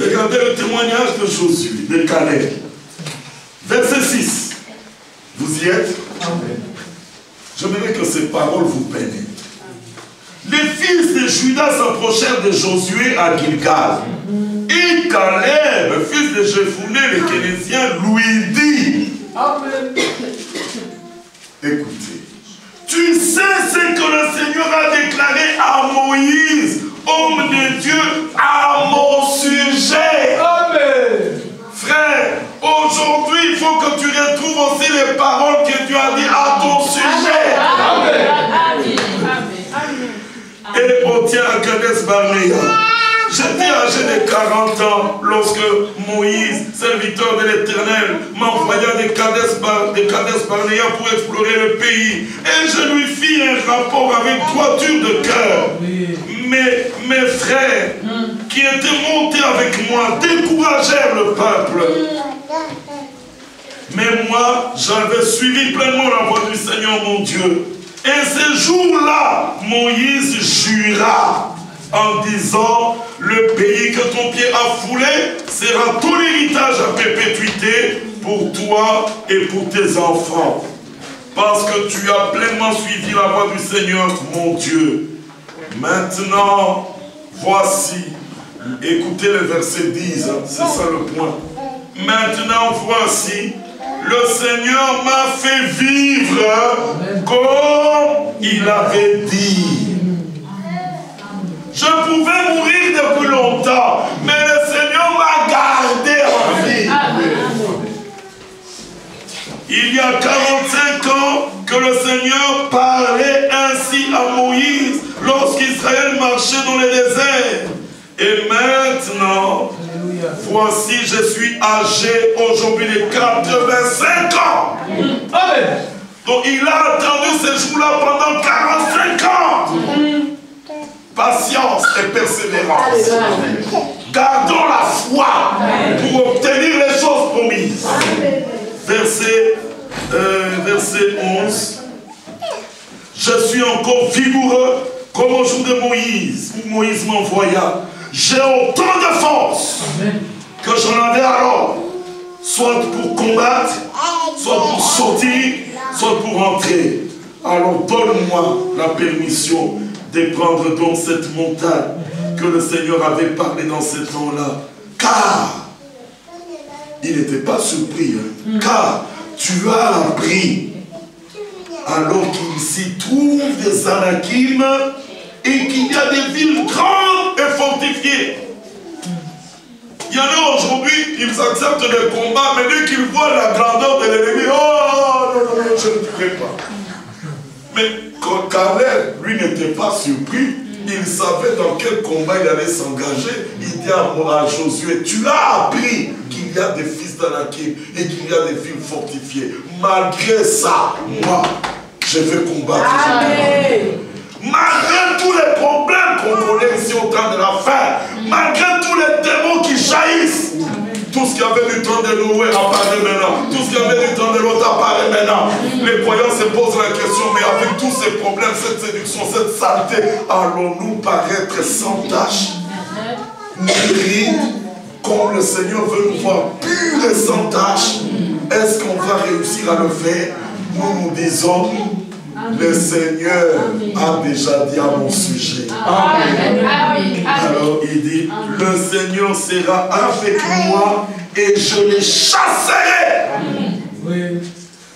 Regardez le témoignage de Josué, de Caleb. Verset 6. Vous y êtes? J'aimerais que ces paroles vous pénètrent. Les fils de Judas s'approchèrent de Josué à Gilgal. Et Caleb, fils de Jephunneh, le Kénézien, lui dit, Amen. Écoutez, tu sais ce que le Seigneur a déclaré à Moïse, homme de Dieu, à mon sujet. Amen. Frère, aujourd'hui, il faut que tu retrouves aussi les paroles que Dieu a dit à ton sujet. Amen. Amen. Amen. Et on tient à Kades Barnea. J'étais âgé de 40 ans lorsque Moïse, serviteur de l'Éternel, m'envoya de Kades Barnea pour explorer le pays. Et je lui fis un rapport avec droiture de cœur. Mais mes frères qui étaient montés avec moi découragèrent le peuple. Mais moi, j'avais suivi pleinement la voie du Seigneur mon Dieu. Et ce jour-là, Moïse jura en disant, le pays que ton pied a foulé sera ton héritage à perpétuité pour toi et pour tes enfants. Parce que tu as pleinement suivi la voie du Seigneur mon Dieu. Maintenant, voici, écoutez le verset 10, c'est ça le point. Maintenant, voici, le Seigneur m'a fait vivre comme il avait dit. Je pouvais mourir depuis longtemps, mais le Seigneur m'a gardé en vie. Il y a 45 ans que le Seigneur parlait ainsi à Moïse lorsqu'Israël marchait dans le désert. Et maintenant, voici, je suis âgé aujourd'hui de 85 ans. Amen. Donc il a attendu ce jour-là pendant 45 ans. Patience et persévérance. Gardons la foi pour obtenir les choses promises. Verset 11. Je suis encore vigoureux comme au jour de Moïse, où Moïse m'envoya. J'ai autant de force que j'en avais alors, soit pour combattre, soit pour sortir, soit pour entrer. Alors donne-moi la permission de prendre donc cette montagne que le Seigneur avait parlé dans ce temps-là. Car il n'était pas surpris, car tu as appris alors qu'il s'y trouve des Anakim et qu'il y a des villes grandes et fortifiées. Il y en a aujourd'hui, ils acceptent le combat, mais dès qu'ils voient la grandeur de l'ennemi, oh non, non, non, je ne pourrai pas. Mais quand Caleb, lui, n'était pas surpris, il savait dans quel combat il allait s'engager. Il dit à Josué, tu as appris qu'il y a des fils d'Anakim et qu'il y a des villes fortifiées. Malgré ça, moi, je vais combattre. Malgré tous les problèmes qu'on connaît ici au temps de la fin, malgré tous les démons qui jaillissent, tout ce qui avait du temps de Noé apparaît maintenant. Tout ce qui avait du temps de l'autre apparaît maintenant. Les croyants se posent la question, mais avec tous ces problèmes, cette séduction, cette saleté, allons-nous paraître sans tache, ni comme le Seigneur veut nous voir purs et sans tache? Est-ce qu'on va réussir à le faire? Nous nous disons, le Seigneur a déjà dit à mon sujet. Amen. Alors il dit, le Seigneur sera avec moi et je les chasserai. Oui.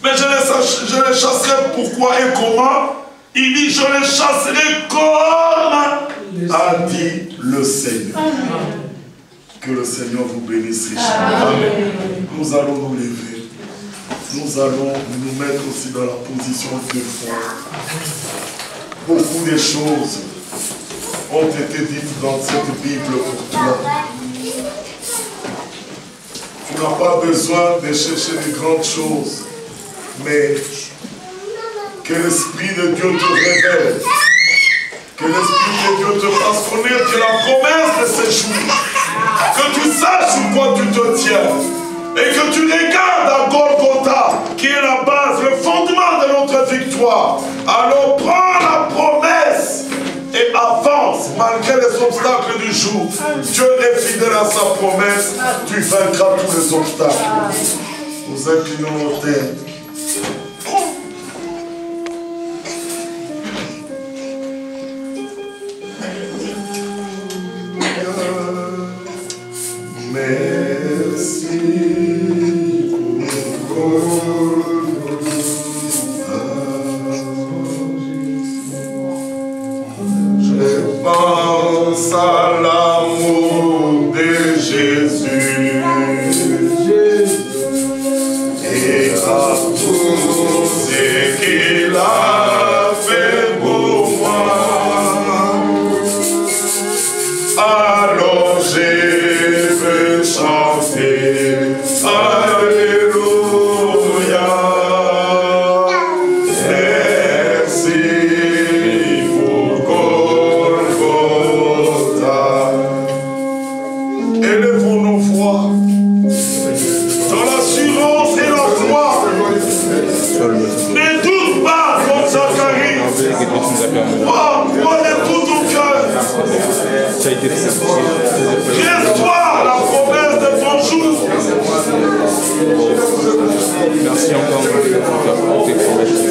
Mais je les chasserai pourquoi et comment? Il dit, je les chasserai comme a dit le Seigneur. Amen. Que le Seigneur vous bénisse richement. Amen. Nous allons nous lever. Nous allons nous mettre aussi dans la position de foi. Beaucoup de choses ont été dites dans cette Bible pour toi. Tu n'as pas besoin de chercher de grandes choses, mais que l'Esprit de Dieu te révèle, que l'Esprit de Dieu te fasse connaître la promesse de ces jours, que tu saches sur quoi tu te tiens. Et que tu regardes à Golgotha, qui est la base, le fondement de notre victoire. Alors prends la promesse et avance malgré les obstacles du toujours. Dieu est fidèle à sa promesse. Tu vaincras tous les obstacles. Nous inclinons nos têtes. Merci pour je pense à l'amour de Jésus et à tout ce qu'il a fait pour moi. Alors je veux chanter Alléluia. Merci pour Golgotha. Élevons nos voix dans l'assurance et la foi. Ne doute pas, comme Zacharie. Crois de tout ton cœur. Reste-toi la promesse de ton jour. Merci encore pour tes promesses.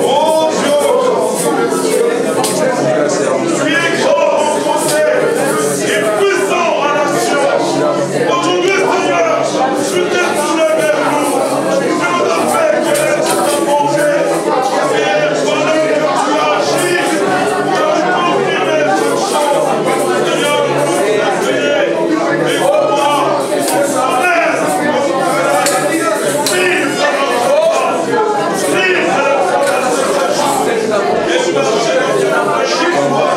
Oh Dieu, tu es grand en conseil et puissant en action. Aujourd'hui, Seigneur, tu t'es tourné vers nous. Tu nous as fait connaître ta bonté. Et pendant que tu as agi, tu as confirmé ce chant. Seigneur, nous nous prions. Et pour moi,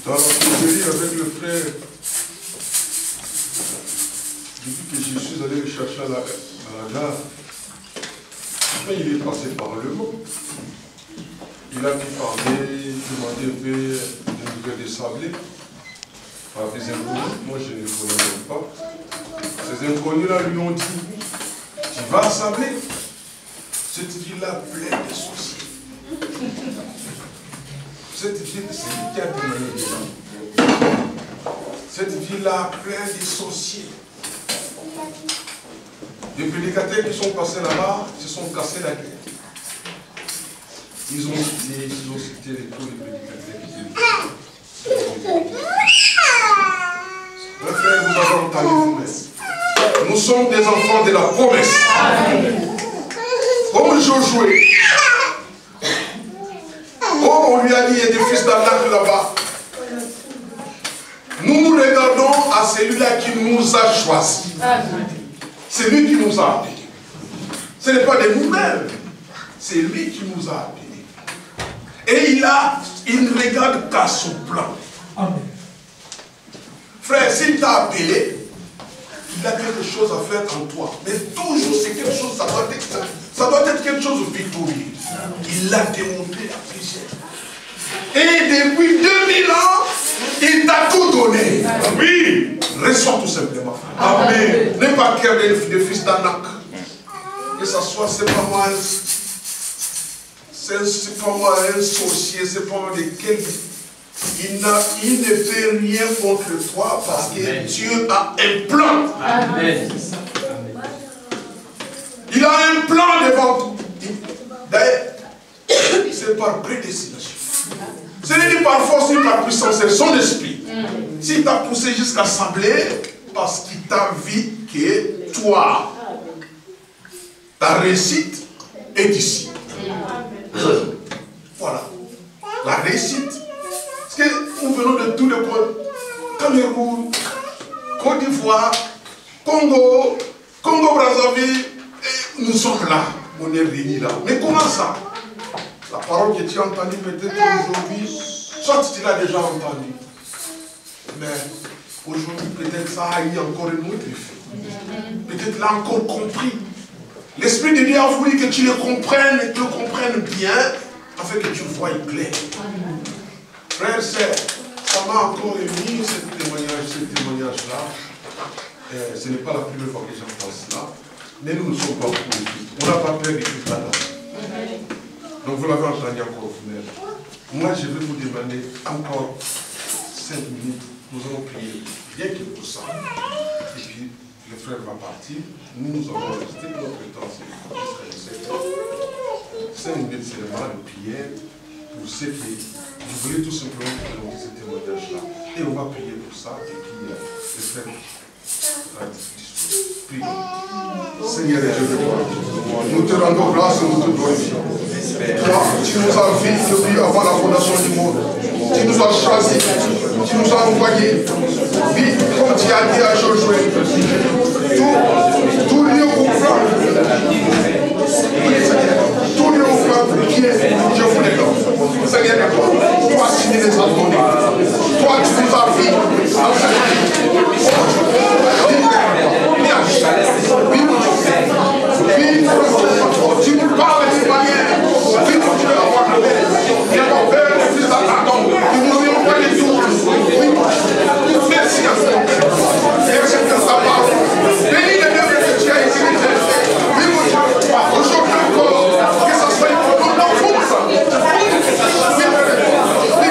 Dans la série avec le frère, depuis que je suis allé le chercher à la gare, mais il est passé par le mot. Il a pu parler, demander un peu des nouvelles de Sablé par des inconnus. Moi, je ne les connais pas. Ces inconnus-là lui ont dit, tu vas à Sablé, cette ville-là pleine de sorciers. Cette ville, c'est lui qui a témoigné de là. Cette ville-là pleine de sorciers. Les prédicateurs qui sont passés là-bas se sont cassés la tête. Ils ont cité les tous les prédicateurs qui étaient. Mes frères, vous avez entendu vous-même. Nous sommes des enfants de la promesse. Comme Josué. Oh, on lui a dit, il y a des fils d'Anak là-bas. Nous nous regardons à celui-là qui nous a choisis. C'est lui qui nous a appelés. Ce n'est pas de nous-mêmes. C'est lui qui nous a appelés. Et il ne regarde qu'à son plan. Amen. Frère, s'il t'a appelé, il a quelque chose à faire en toi. Mais toujours, c'est quelque chose, ça doit être quelque chose de victorieux. Il l'a démontré à plusieurs. Et depuis 2000 ans, il t'a tout donné. Oui. Reçois tout simplement. Amen. N'aie pas peur des fils d'Anak. Que ce soit, c'est pas moi un sorcier, c'est pas moi de quel. Il ne fait rien contre toi parce que Dieu a un plan. Amen. Il a un plan devant toi. D'ailleurs, c'est par prédestination. Ce n'est ni par force ni par puissance, c'est son esprit. S'il t'a poussé jusqu'à Sablé, parce qu'il t'a vu que toi, ta réussite est ici. Voilà. La réussite. Parce que nous venons de tous les coins. Cameroun, Côte d'Ivoire, Congo, Congo-Brazzaville. Nous sommes là. On est réunis là. Mais comment ça? La parole que tu as entendue peut-être aujourd'hui, soit tu l'as déjà entendue. Mais aujourd'hui, peut-être ça a eu encore un autre effet. Peut-être là encore compris. L'Esprit de Dieu a voulu que tu le comprennes et que tu le comprennes bien, afin que tu vois clair. Frère, ça m'a encore émis ce témoignage-là. Ce n'est pas la première fois que j'entends cela. Mais nous ne sommes pas pour les Christ. On n'a pas peur des Christ là. Donc vous l'avez entendu encore, frère. Moi, je vais vous demander encore 5 minutes. Nous allons prier bien qu'il pour ça. Et puis, le frère va partir. Nous allons rester notre temps. 5 minutes seulement de prière pour ceux qui voulaient tout simplement présenter ce témoignage-là. Et on va prier pour ça. Et puis, le frère va prier. Seigneur et Dieu de gloire, nous te rendons grâce et nous te glorifions. Toi, tu nous as vus depuis avant la fondation du monde. Tu nous as choisis. Tu nous as envoyés. Oui, comme tu as dit à Josué, tout lieu au plan. Tout lieu au plan qui est, je vous le donne. Seigneur de gloire, toi tu nous les as donnés. Toi tu nous as vus. Tu nous parles d'une manière, tu nous veux avoir la paix. Il y a mon père, le fils d'Adam, tu nous veux pas les tout. Oui, merci à toi. Merci à ta parole. Bénis les deux que tu as utilisés. Oui, mon Dieu, aujourd'hui encore, que ça soit pour nous dans le ça. Oui, que ça soit riche. Oui,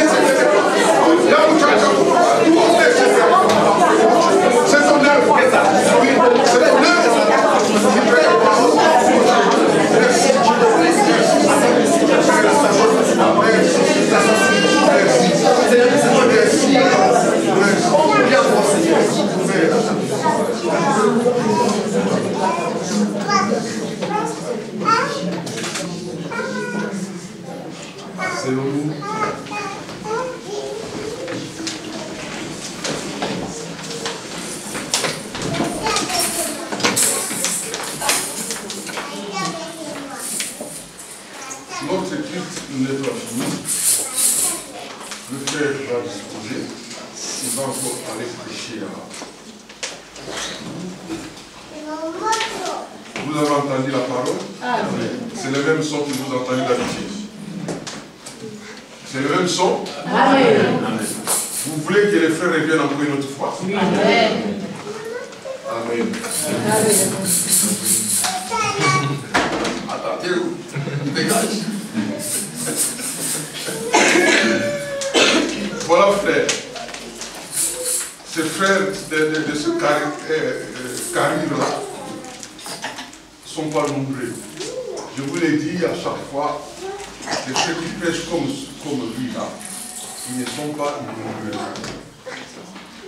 c'est là où tu as tout fait. C'est ton œuvre. Oui, c'est ton œuvre. Asseyons-nous. Notre culte n'est pas fini. Le frère va disposer. Il va encore aller prêcher là. Vous avez entendu la parole? C'est le même son que vous entendez d'habitude. C'est le même son? Amen. Vous voulez que les frères reviennent encore une autre fois? Amen. Amen. Attendez-vous. Dégage. Voilà, frère. Ces frères de ce carrière-là ne sont pas nombreux. Je vous l'ai dit à chaque fois, les frères qui prêchent comme lui là, ils ne sont pas nombreux.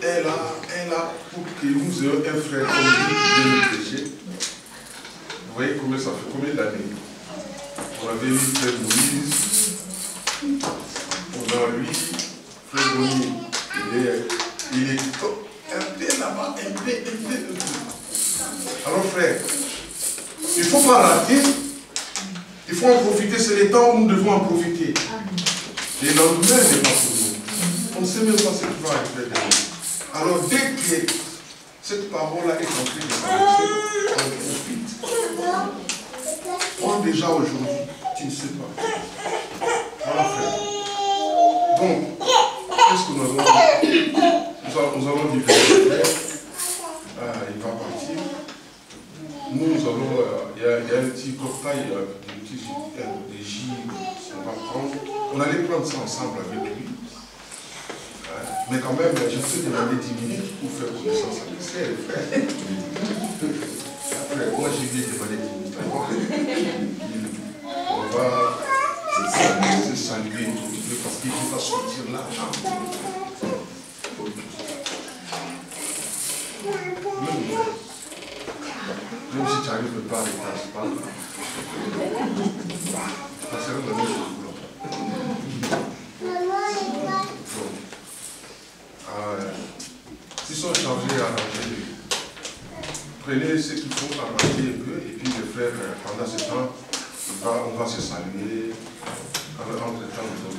Elle a, pour que nous ayons un frère comme lui qui vient nous prêcher, vous voyez combien ça fait, combien d'années? On avait eu frère Moïse, on a lui, frère Moïse, il est un peu là-bas, un peu. Alors frère, il ne faut pas rater, il faut en profiter, c'est le temps où nous devons en profiter. Et lendemain n'est pas pour nous. On ne sait même pas ce qui va arriver de nous. Alors dès que cette parole-là est entrée dans la tête, on profite. Prends déjà aujourd'hui, tu ne sais pas. Voilà frère. Donc, qu'est-ce que nous allons dire? Nous allons dire, il va partir. Nous allons, il y a un petit cocktail, des gîtes, on va prendre. On allait prendre ça ensemble avec lui. Mais quand même, je peux demander 10 minutes pour faire connaissance avec ses frères. Après, moi j'ai bien demandé 10 minutes. On va se saluer un tout petit peu parce qu'il va sortir l'argent. Même si tu n'arrives pas avec ta spade, ça sera la même chose. S'ils sont chargés à arranger, prenez ce qu'il faut arranger un peu, et puis les frères, pendant ce temps, on va se saluer. Entre-temps, nous